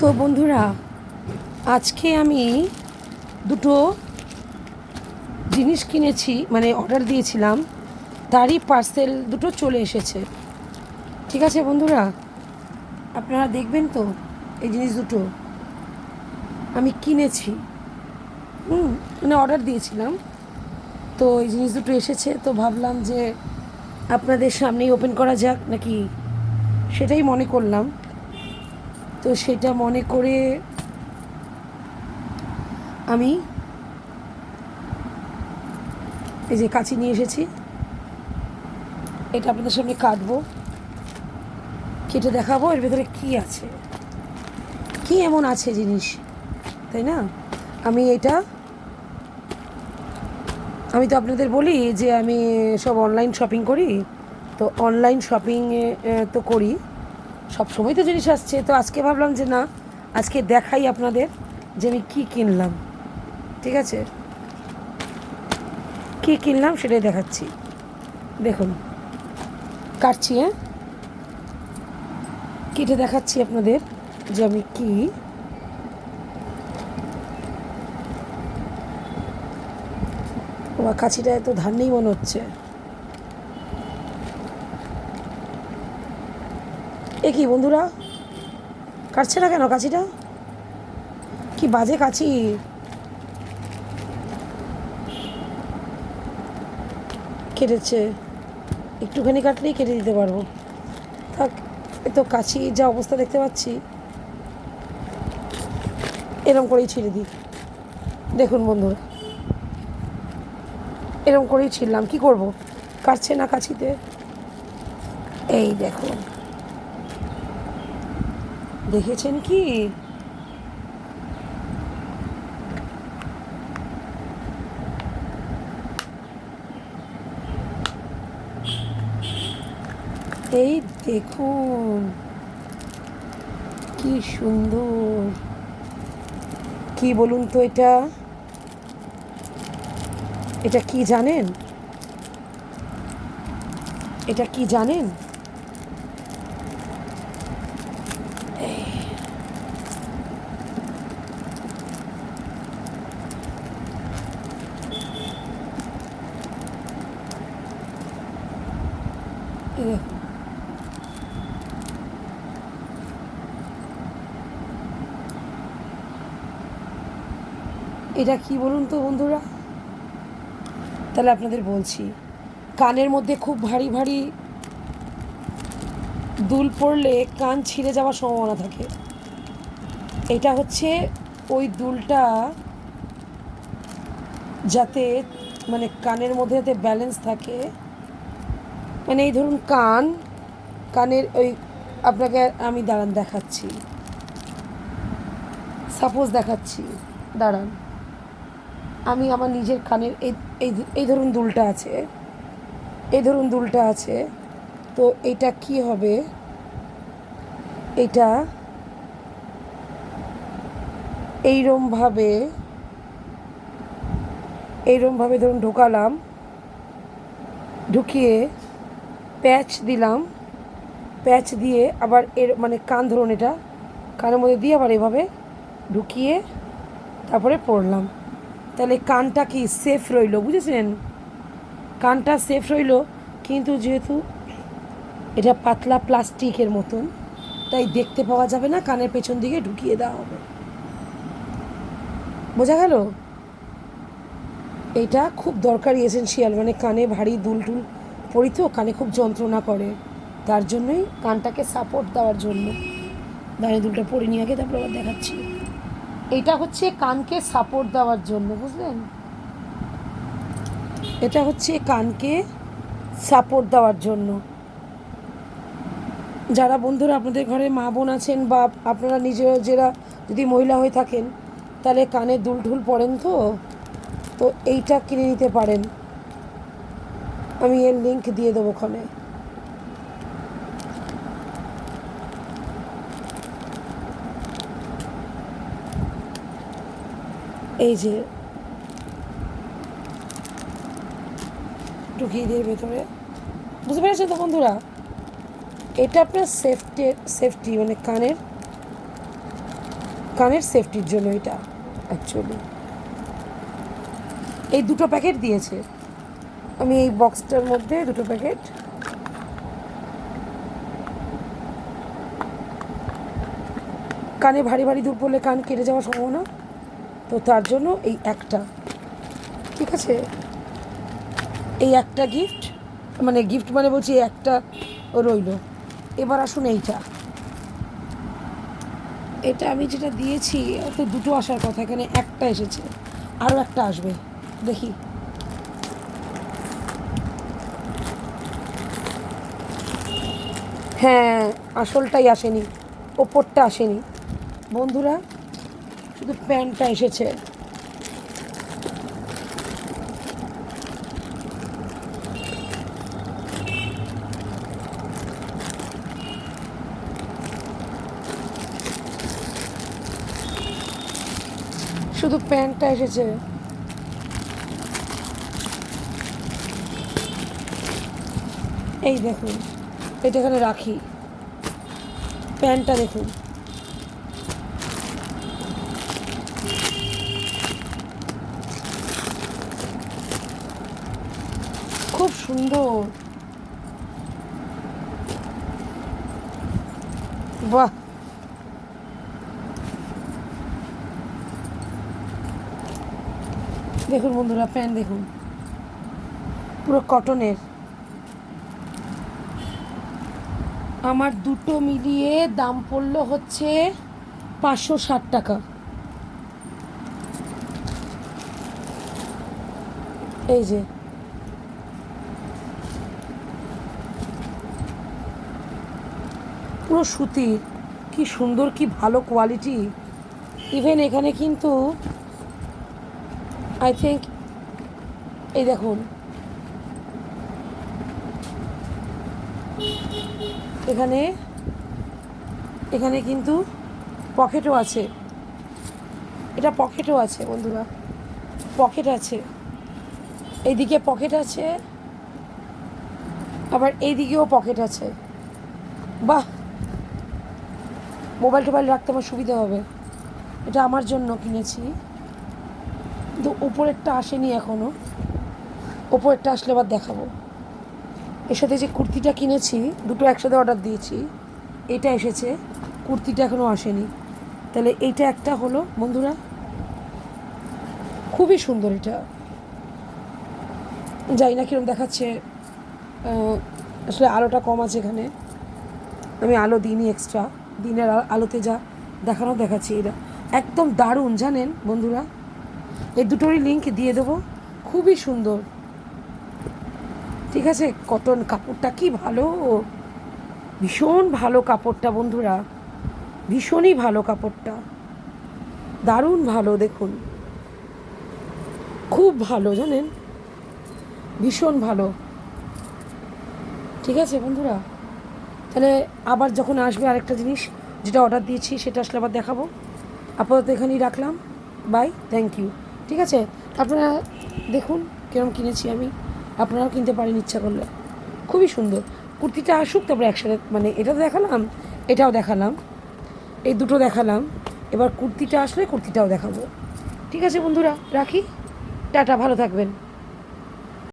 তো বন্ধুরা, আজকে আমি দুটো জিনিস কিনেছি, মানে অর্ডার দিয়েছিলাম, তারই পার্সেল দুটো চলে এসেছে। ঠিক আছে বন্ধুরা, আপনারা দেখবেন তো এই জিনিস দুটো আমি কিনেছি, মানে অর্ডার দিয়েছিলাম। তো এই জিনিস দুটো এসেছে, তো ভাবলাম যে আপনাদের সামনেই ওপেন করা যাক নাকি, সেটাই মনে করলাম। তো সেটা মনে করে আমি এই যে কাঁচি নিয়ে এসেছি, এটা আপনাদের সামনে কাটবো, কেটে দেখাবো এর ভেতরে কী আছে, কী এমন আছে জিনিস, তাই না? আমি তো আপনাদের বলি যে আমি সব অনলাইন শপিং করি। তো অনলাইন শপিংয়ে তো করি, সব সময় তো জিনিস আসছে। তো আজকে ভাবলাম যে না, আজকে দেখাই আপনাদের যে আমি কী কিনলাম। ঠিক আছে, কী কিনলাম সেটাই দেখাচ্ছি। দেখুন, কাটছি, কেটে দেখাচ্ছি আপনাদের যে আমি কী। কাছিটা এত ধার নেই মনে হচ্ছে। এ কি বন্ধুরা, কাটছে না কেন কাছিটা? কি বাজে কাছি! কেটেছে, একটুখানি কাটলেই কেটে দিতে পারবো। থাক, তো কাছি যা অবস্থা দেখতে পাচ্ছি, এরম করেই ছিঁড়ে দিই। দেখুন বন্ধুরা, এরম করেই ছিঁড়লাম, কি করব, কাটছে না কাছিতে। এই দেখুন, দেখেছেন কি? এই দেখুন কি সুন্দর! কি বলুন তো, এটা কি জানেন? এটা কি জানেন? এটা কি বলুন তো বন্ধুরা, তাহলে আপনাদের বলছি। কানের মধ্যে খুব ভারী ভারী দুল পড়লে কান ছিঁড়ে যাওয়ার সম্ভাবনা থাকে। এটা হচ্ছে ওই দুলটা, যাতে মানে কানের মধ্যে যাতে ব্যালেন্স থাকে। মানে এই ধরুন কানের ওই, আপনাকে আমি দাঁড়ান দেখাচ্ছি, সাপোজ দেখাচ্ছি, দাঁড়ান। আমি আমার নিজের কানের এই ধরুন দুলটা আছে, তো এটা কি হবে, এটা এইরমভাবে ধরুন ঢোকালাম, ঢুকিয়ে প্যাচ দিলাম, প্যাচ দিয়ে আবার মানে কান ধরুন, এটা কানের মধ্যে দিয়ে আবার এভাবে ঢুকিয়ে তারপরে পরলাম। তাহলে কানটা কি সেফ রইল, বুঝেছেন? কানটা সেফ রইল, কিন্তু যেহেতু এটা পাতলা প্লাস্টিকের মতন, তাই দেখতে পাওয়া যাবে না, কানের পেছন দিকে ঢুকিয়ে দেওয়া হবে। বোঝা গেল? এটা খুব দরকারি, এসেনশিয়াল। মানে কানে ভারী দুল পরি তো, কানে খুব যন্ত্রণা করে, তার জন্যই কানটাকে সাপোর্ট দেওয়ার জন্য। দাঁড়িয়ে দুলটা পরে নিয়ে আগে তারপর আবার দেখাচ্ছি। এটা হচ্ছে কানকে সাপোর্ট দেওয়ার জন্য, বুঝলেন? এটা হচ্ছে কানকে সাপোর্ট দেওয়ার জন্য। যারা বন্ধুরা আপনাদের ঘরে মা বোন আছেন, বা আপনারা নিজেরা যদি মহিলা হয়ে থাকেন, তাহলে কানে দুল পরেন, তো এইটা কিনে নিতে পারেন। আমি এর লিঙ্ক দিয়ে দেবো ওখানে। এই যে ঢুকিয়ে দিয়ে ভেতরে, বুঝতে পেরেছেন তো বন্ধুরা? এটা আপনার সেফটি, মানে কানের কানের সেফটির জন্য এটা অ্যাকচুয়ালি। এই দুটো প্যাকেট দিয়েছে, আমি এই বক্সটার মধ্যে দুটো প্যাকেট। কানে ভারী ভারী দুধ পড়লে কান কেটে যাওয়ার সম্ভাবনা, তো তার জন্য এই একটা, ঠিক আছে, এই একটা গিফট, মানে গিফট মানে বলছি এই একটা রইল। এবার আসুন এইটা, এটা আমি যেটা দিয়েছি তো দুটো আসার কথা, এখানে একটা এসেছে, আরও একটা আসবে, দেখি। হ্যাঁ, আসলটাই আসেনি, ওপরটা আসেনি বন্ধুরা, শুধু প্যান্টটা এসেছে। শুধু প্যান্টটা এসেছে। এই দেখুন, এটা এখানে রাখি, প্যান্টটা দেখুন, খুব সুন্দর, বাহ। দেখুন বন্ধুরা, প্যান্ট দেখুন, পুরো কটনের। আমার দুটো মিলিয়ে দাম পড়লো হচ্ছে 560 টাকা। এই যে পুরো সুতির, কি সুন্দর, কি ভালো কোয়ালিটি। ইভেন এখানে কিন্তু আই থিঙ্ক, এই দেখুন, এখানে এখানে কিন্তু পকেটও আছে, এটা পকেটও আছে বন্ধুরা, পকেট আছে, এইদিকে পকেট আছে, আবার এইদিকেও পকেট আছে। বাহ, মোবাইল টোবাইল রাখতে আমার সুবিধা হবে। এটা আমার জন্য কিনেছি, কিন্তু ওপরেরটা আসেনি এখনও, ওপরেরটা আসলে আবার দেখাবো। এর সাথে যে কুর্তিটা কিনেছি, দুটো একসাথে অর্ডার দিয়েছি, এটা এসেছে, কুর্তিটা এখনও আসেনি, তাহলে এইটা একটা হলো বন্ধুরা, খুবই সুন্দর। এটা জানি না কীরকম দেখাচ্ছে, আসলে আলোটা কম আছে এখানে, আমি আলো দিইনি এক্সট্রা, দিনের আলোতে যা দেখানো দেখাচ্ছি। এটা একদম দারুণ জানেন বন্ধুরা, এই দুটোরই লিঙ্ক দিয়ে দেবো, খুবই সুন্দর, ঠিক আছে। কটন কাপড়টা কি ভালো, ভীষণ ভালো কাপড়টা বন্ধুরা, ভীষণই ভালো কাপড়টা, দারুণ ভালো, দেখুন খুব ভালো জানেন, ভীষণ ভালো, ঠিক আছে বন্ধুরা। তাহলে আবার যখন আসবে আরেকটা জিনিস যেটা অর্ডার দিয়েছি সেটা আসলে আবার দেখাবো। আপাতত এখানেই রাখলাম, বাই, থ্যাংক ইউ, ঠিক আছে। আপনারা দেখুন কিরম কিনেছি আমি, আপনারাও কিনতে পারেন ইচ্ছা করলে, খুবই সুন্দর। কুর্তিটা আসুক, তারপরে একসাথে, মানে এটা তো দেখালাম, এটাও দেখালাম, এই দুটো দেখালাম, এবার কুর্তিটা আসলে কুর্তিটাও দেখাবো, ঠিক আছে বন্ধুরা, রাখি, টাটা, ভালো থাকবেন।